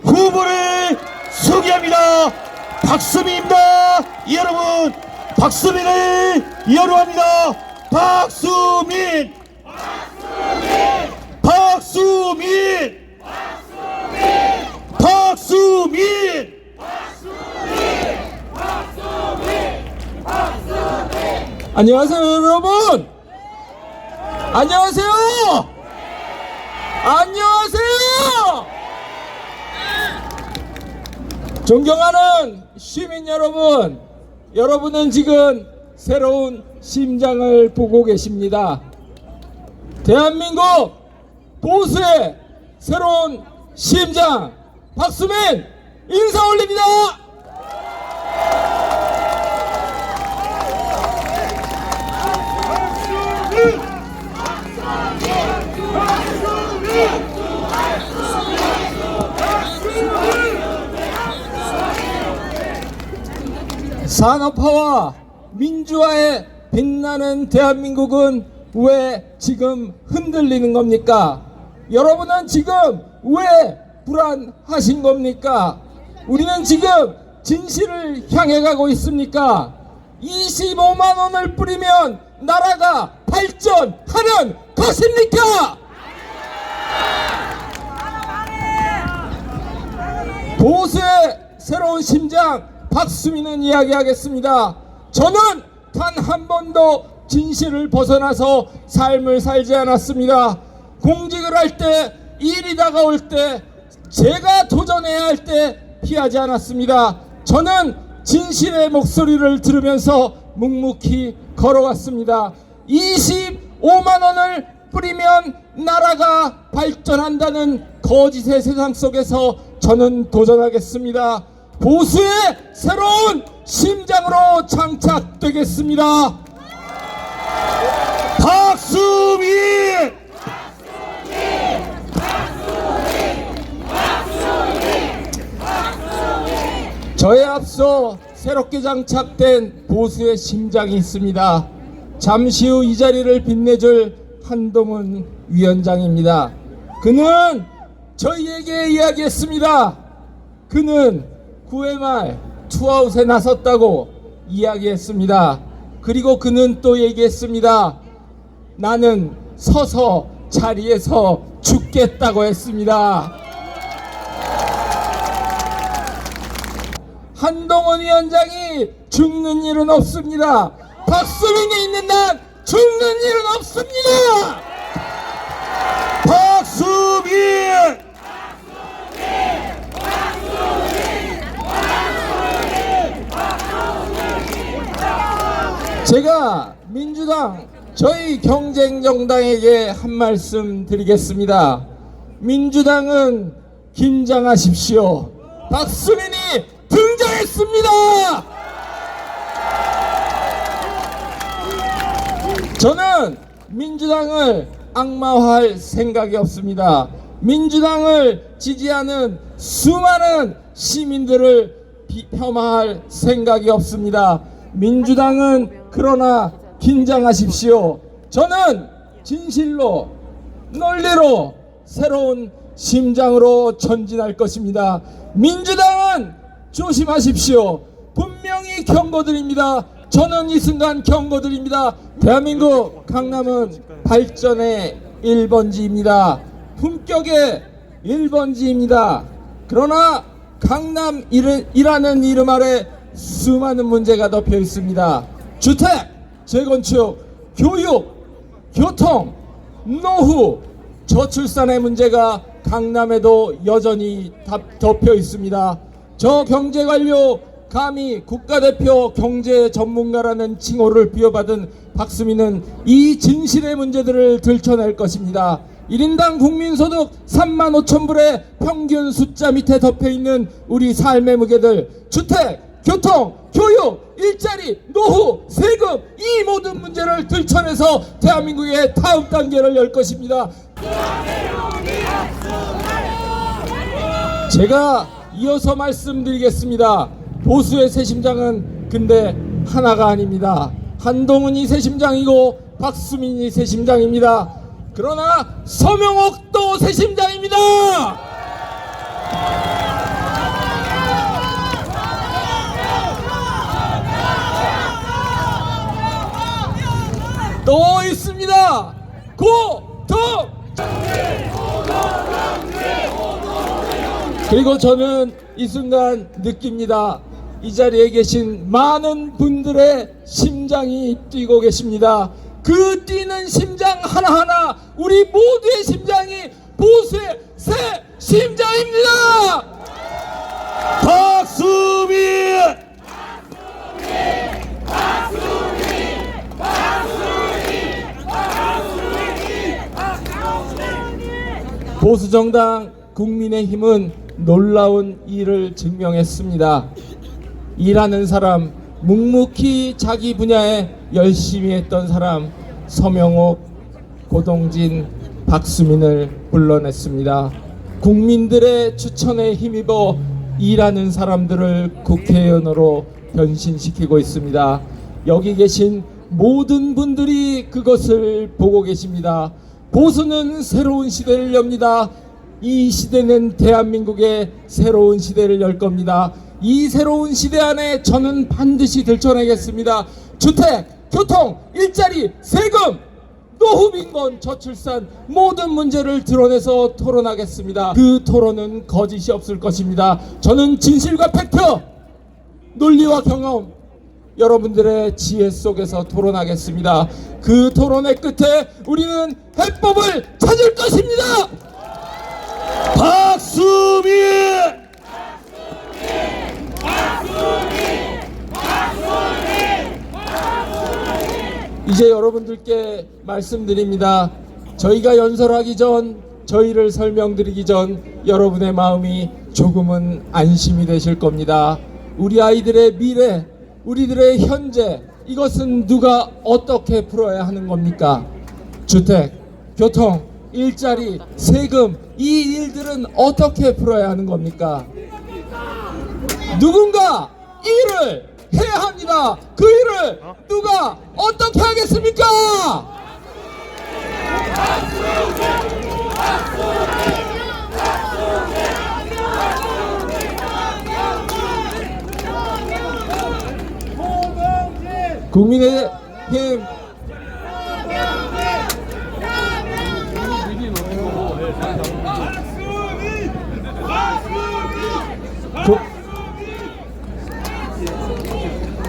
후보를 소개합니다. 박수민입니다. 여러분, 박수민을 연호합니다. 박수민! 박수민! 박수민! 안녕하세요, 여러분. 안녕하세요. 안녕하세요. 존경하는 시민 여러분, 여러분은 지금 새로운 심장을 보고 계십니다. 대한민국 보수의 새로운 심장 박수민 인사 올립니다. 산업화와 민주화에 빛나는 대한민국은 왜 지금 흔들리는 겁니까? 여러분은 지금 왜 불안하신 겁니까? 우리는 지금 진실을 향해 가고 있습니까? 25만 원을 뿌리면 나라가 발전하는 것입니까? 보수의 새로운 심장 박수민은 이야기하겠습니다. 저는 단 한 번도 진실을 벗어나서 삶을 살지 않았습니다. 공직을 할 때, 일이 다가올 때, 제가 도전해야 할 때 피하지 않았습니다. 저는 진실의 목소리를 들으면서 묵묵히 걸어왔습니다. 25만 원을 뿌리면 나라가 발전한다는 거짓의 세상 속에서 저는 도전하겠습니다. 보수의 새로운 심장으로 장착되겠습니다. 박수민! 저에 앞서 새롭게 장착된 보수의 심장이 있습니다. 잠시 후 이 자리를 빛내줄 한동훈 위원장입니다. 그는 저희에게 이야기했습니다. 그는 9회 말 투아웃에 나섰다고 이야기했습니다. 그리고 그는 또 얘기했습니다. 나는 서서 자리에서 죽겠다고 했습니다. 한동훈 위원장이 죽는 일은 없습니다. 박수민이 있는 난 죽는 일은 없습니다. 박수민! 제가 민주당 저희 경쟁 정당에게 한 말씀 드리겠습니다. 민주당은 긴장하십시오. 박수민이 등장했습니다. 저는 민주당을 악마화할 생각이 없습니다. 민주당을 지지하는 수많은 시민들을 폄하할 생각이 없습니다. 민주당은 그러나 긴장하십시오. 저는 진실로 논리로 새로운 심장으로 전진할 것입니다. 민주당은 조심하십시오. 분명히 경고드립니다. 저는 이 순간 경고드립니다. 대한민국 강남은 발전의 1번지입니다. 품격의 1번지입니다. 그러나 강남이라는 이름 아래 수많은 문제가 덮여 있습니다. 주택, 재건축, 교육, 교통, 노후, 저출산의 문제가 강남에도 여전히 덮여 있습니다. 저 경제관료 감히 국가대표 경제 전문가라는 칭호를 부여받은 박수민은 이 진실의 문제들을 들춰낼 것입니다. 1인당 국민소득 35,000불의 평균 숫자 밑에 덮여있는 우리 삶의 무게들, 주택, 교통, 교육, 일자리, 노후, 세금, 이 모든 문제를 들춰내서 대한민국의 다음 단계를 열 것입니다. 제가 이어서 말씀드리겠습니다. 보수의 새 심장은 근데 하나가 아닙니다. 한동훈이 새 심장이고 박수민이 새 심장입니다. 그러나 서명옥도 새 심장입니다. 또 있습니다. 고통. 그리고 저는 이 순간 느낍니다. 이 자리에 계신 많은 분들의 심장이 뛰고 계십니다. 그 뛰는 심장 하나하나 우리 모두의 심장이 보수의 새 심장입니다. 박수민! 보수정당 국민의힘은 놀라운 일을 증명했습니다. 일하는 사람, 묵묵히 자기 분야에 열심히 했던 사람 서명옥, 고동진, 박수민을 불러냈습니다. 국민들의 추천에 힘입어 일하는 사람들을 국회의원으로 변신시키고 있습니다. 여기 계신 모든 분들이 그것을 보고 계십니다. 보수는 새로운 시대를 엽니다. 이 시대는 대한민국의 새로운 시대를 열 겁니다. 이 새로운 시대 안에 저는 반드시 들춰내겠습니다. 주택, 교통, 일자리, 세금, 노후빈곤, 저출산 모든 문제를 드러내서 토론하겠습니다. 그 토론은 거짓이 없을 것입니다. 저는 진실과 팩트, 논리와 경험, 여러분들의 지혜 속에서 토론하겠습니다. 그 토론의 끝에 우리는 해법을 찾을 것입니다. 박수민! 이제 여러분들께 말씀드립니다. 저희가 연설하기 전, 저희를 설명드리기 전 여러분의 마음이 조금은 안심이 되실 겁니다. 우리 아이들의 미래, 우리들의 현재, 이것은 누가 어떻게 풀어야 하는 겁니까? 주택, 교통, 일자리, 세금, 이 일들은 어떻게 풀어야 하는 겁니까? 누군가 일을 해야 합니다. 그 일을 누가 어떻게 하겠습니까? 국민의힘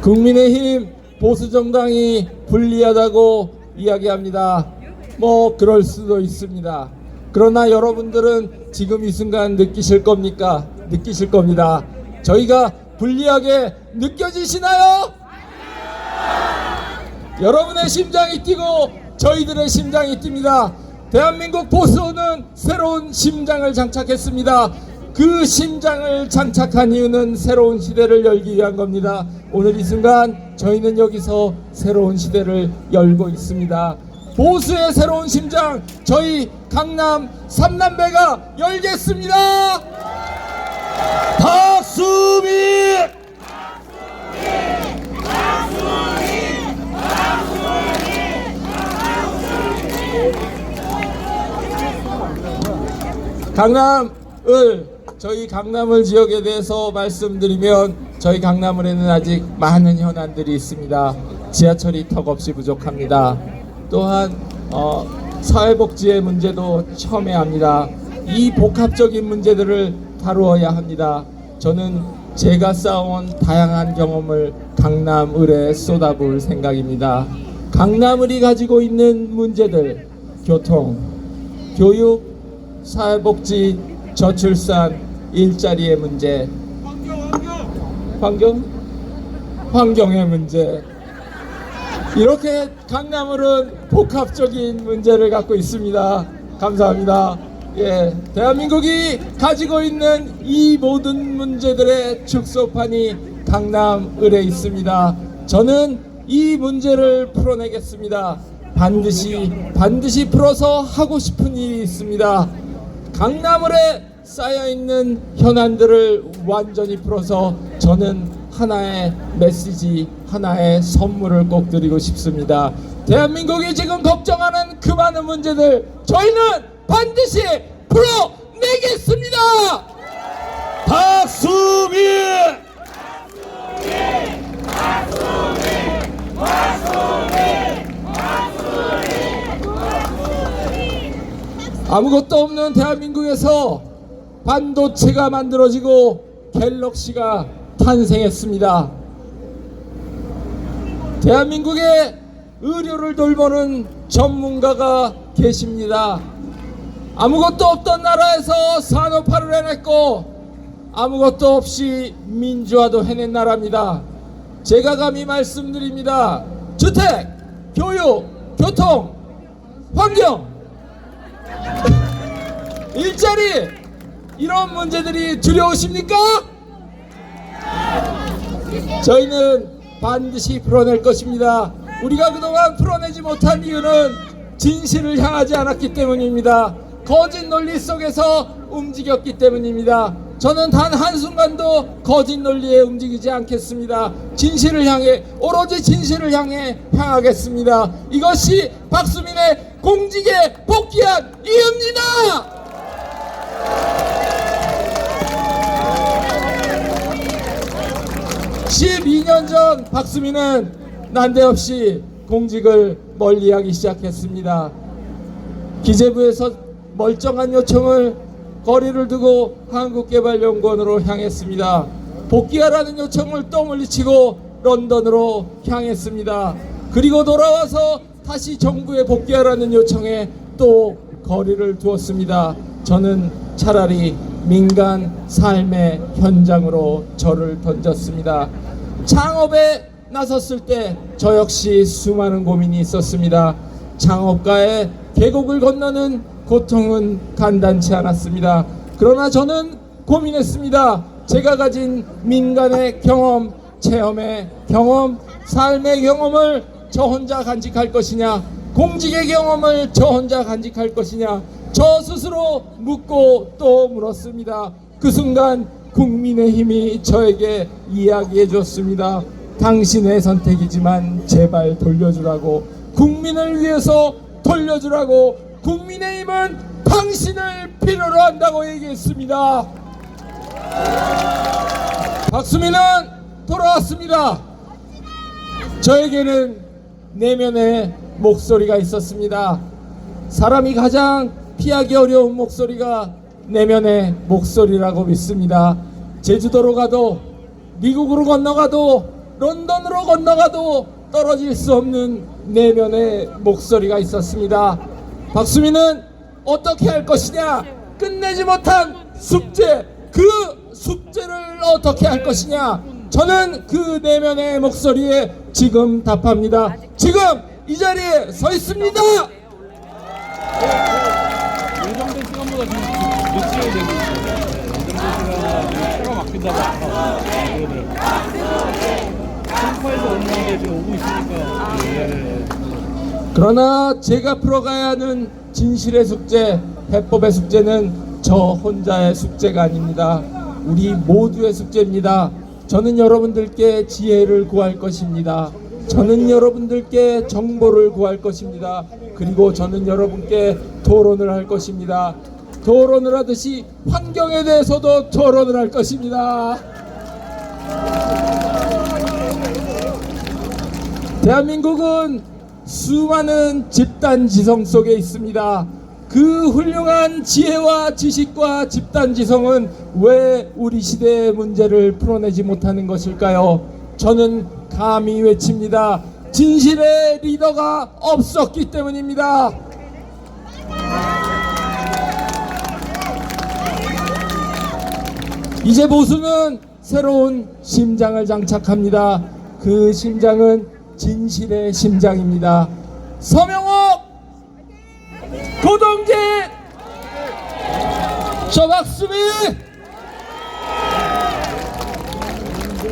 국민의힘 보수정당이 불리하다고 이야기합니다. 뭐 그럴 수도 있습니다. 그러나 여러분들은 지금 이 순간 느끼실 겁니까? 느끼실 겁니다. 저희가 불리하게 느껴지시나요? 여러분의 심장이 뛰고 저희들의 심장이 뜁니다. 대한민국 보수는 새로운 심장을 장착했습니다. 그 심장을 장착한 이유는 새로운 시대를 열기 위한 겁니다. 오늘 이 순간 저희는 여기서 새로운 시대를 열고 있습니다. 보수의 새로운 심장, 저희 강남 3남배가 열겠습니다. 박수민! 저희 강남을 지역에 대해서 말씀드리면 저희 강남을에는 아직 많은 현안들이 있습니다. 지하철이 턱없이 부족합니다. 또한 사회복지의 문제도 첨예합니다. 이 복합적인 문제들을 다루어야 합니다. 저는 제가 쌓아온 다양한 경험을 강남을에 쏟아부을 생각입니다. 강남을이 가지고 있는 문제들, 교통, 교육, 사회복지, 저출산, 일자리의 문제, 환경의 문제, 이렇게 강남을은 복합적인 문제를 갖고 있습니다. 감사합니다. 대한민국이 가지고 있는 이 모든 문제들의 축소판이 강남을에 있습니다. 저는 이 문제를 풀어내겠습니다. 반드시 풀어서 하고 싶은 일이 있습니다. 강남을에 쌓여있는 현안들을 완전히 풀어서 저는 하나의 메시지, 하나의 선물을 꼭 드리고 싶습니다. 대한민국이 지금 걱정하는 그 많은 문제들 저희는 반드시 풀어내겠습니다. 박수민! 아무것도 없는 대한민국에서 반도체가 만들어지고 갤럭시가 탄생했습니다. 대한민국의 의료를 돌보는 전문가가 계십니다. 아무것도 없던 나라에서 산업화를 해냈고 아무것도 없이 민주화도 해낸 나라입니다. 제가 감히 말씀드립니다. 주택, 교육, 교통, 환경, 일자리 이런 문제들이 두려우십니까? 저희는 반드시 풀어낼 것입니다. 우리가 그동안 풀어내지 못한 이유는 진실을 향하지 않았기 때문입니다. 거짓 논리 속에서 움직였기 때문입니다. 저는 단 한순간도 거짓 논리에 움직이지 않겠습니다. 진실을 향해, 오로지 진실을 향해 향하겠습니다. 이것이 박수민의 공직에 복귀한 이유입니다. 12년 전 박수민은 난데없이 공직을 멀리하기 시작했습니다. 기재부에서 멀쩡한 요청을 거리를 두고 한국개발연구원으로 향했습니다. 복귀하라는 요청을 또 물리치고 런던으로 향했습니다. 그리고 돌아와서 다시 정부에 복귀하라는 요청에 또 거리를 두었습니다. 저는 차라리 민간 삶의 현장으로 저를 던졌습니다. 창업에 나섰을 때 저 역시 수많은 고민이 있었습니다. 창업가의 계곡을 건너는 고통은 간단치 않았습니다. 그러나 저는 고민했습니다. 제가 가진 민간의 경험, 체험의 경험, 삶의 경험을 저 혼자 간직할 것이냐, 공직의 경험을 저 혼자 간직할 것이냐, 저 스스로 묻고 또 물었습니다. 그 순간 국민의힘이 저에게 이야기해 줬습니다. 당신의 선택이지만 제발 돌려주라고, 국민을 위해서 돌려주라고, 국민의힘은 당신을 필요로 한다고 얘기했습니다. 박수민은 돌아왔습니다. 저에게는 내면의 목소리가 있었습니다. 사람이 가장 피하기 어려운 목소리가 내면의 목소리라고 믿습니다. 제주도로 가도, 미국으로 건너가도, 런던으로 건너가도 떨어질 수 없는 내면의 목소리가 있었습니다. 박수민은 어떻게 할 것이냐, 끝내지 못한 숙제, 그 숙제를 어떻게 할 것이냐, 저는 그 내면의 목소리에 지금 답합니다. 지금 이 자리에 서 있습니다. 예정된 시간보다 지금 늦게 되고 있어요. 예정된 시간보다 차가 막힌다고 하고 성파에서 오는데 지금 오고 있으니까 그러나 제가 풀어가야 하는 진실의 숙제, 해법의 숙제는 저 혼자의 숙제가 아닙니다. 우리 모두의 숙제입니다. 저는 여러분들께 지혜를 구할 것입니다. 저는 여러분들께 정보를 구할 것입니다. 그리고 저는 여러분께 토론을 할 것입니다. 토론을 하듯이 환경에 대해서도 토론을 할 것입니다. 대한민국은 수많은 집단지성 속에 있습니다. 그 훌륭한 지혜와 지식과 집단지성은 왜 우리 시대의 문제를 풀어내지 못하는 것일까요? 저는 감히 외칩니다. 진실의 리더가 없었기 때문입니다. 이제 보수는 새로운 심장을 장착합니다. 그 심장은 진실의 심장입니다. 서명옥, 고동진, 박수민,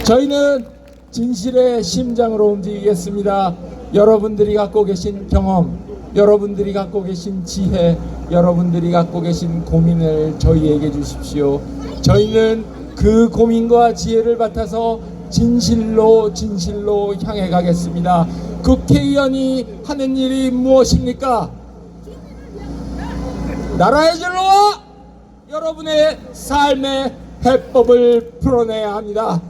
저희는 진실의 심장으로 움직이겠습니다. 여러분들이 갖고 계신 경험, 여러분들이 갖고 계신 지혜, 여러분들이 갖고 계신 고민을 저희에게 주십시오. 저희는 그 고민과 지혜를 바타서 진실로 향해 가겠습니다. 국회의원이 하는 일이 무엇입니까? 나라의 진로와 여러분의 삶의 해법을 풀어내야 합니다.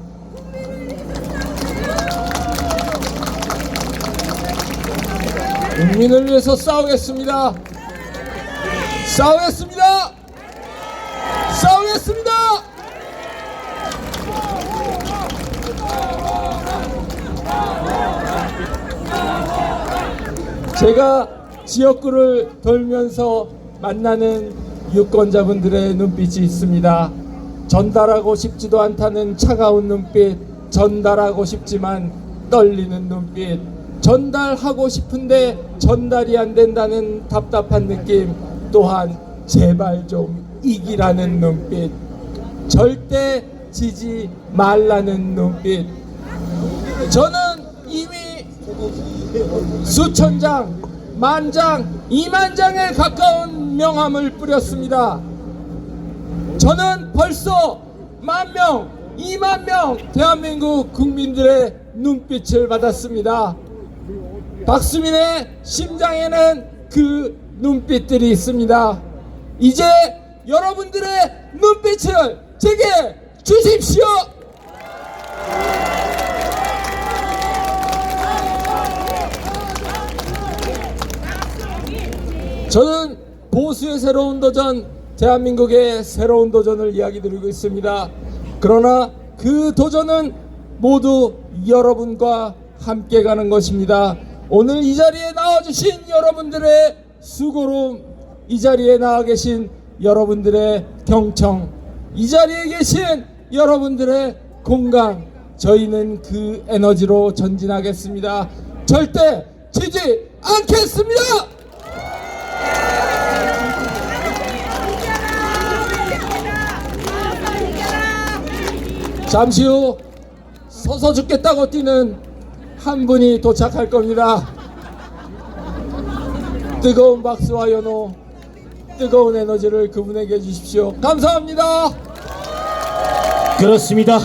국민을 위해서 싸우겠습니다. 싸우겠습니다. 싸우겠습니다. 제가 지역구를 돌면서 만나는 유권자분들의 눈빛이 있습니다. 전달하고 싶지도 않다는 차가운 눈빛, 전달하고 싶지만 떨리는 눈빛, 전달하고 싶은데 전달이 안 된다는 답답한 느낌, 또한 제발 좀 이기라는 눈빛, 절대 지지 말라는 눈빛. 저는 이미 수천 장, 만 장, 2만 장에 가까운 명함을 뿌렸습니다. 저는 벌써 10,000명, 20,000명 대한민국 국민들의 눈빛을 받았습니다. 박수민의 심장에는 그 눈빛들이 있습니다. 이제 여러분들의 눈빛을 제게 주십시오. 저는 보수의 새로운 도전, 대한민국의 새로운 도전을 이야기 드리고 있습니다. 그러나 그 도전은 모두 여러분과 함께 가는 것입니다. 오늘 이 자리에 나와주신 여러분들의 수고로움, 이 자리에 나와 계신 여러분들의 경청, 이 자리에 계신 여러분들의 공감, 저희는 그 에너지로 전진하겠습니다. 절대 지지 않겠습니다. 잠시 후 서서 죽겠다고 뛰는 한 분이 도착할 겁니다. 뜨거운 박수와 연호, 뜨거운 에너지를 그분에게 주십시오. 감사합니다. 그렇습니다.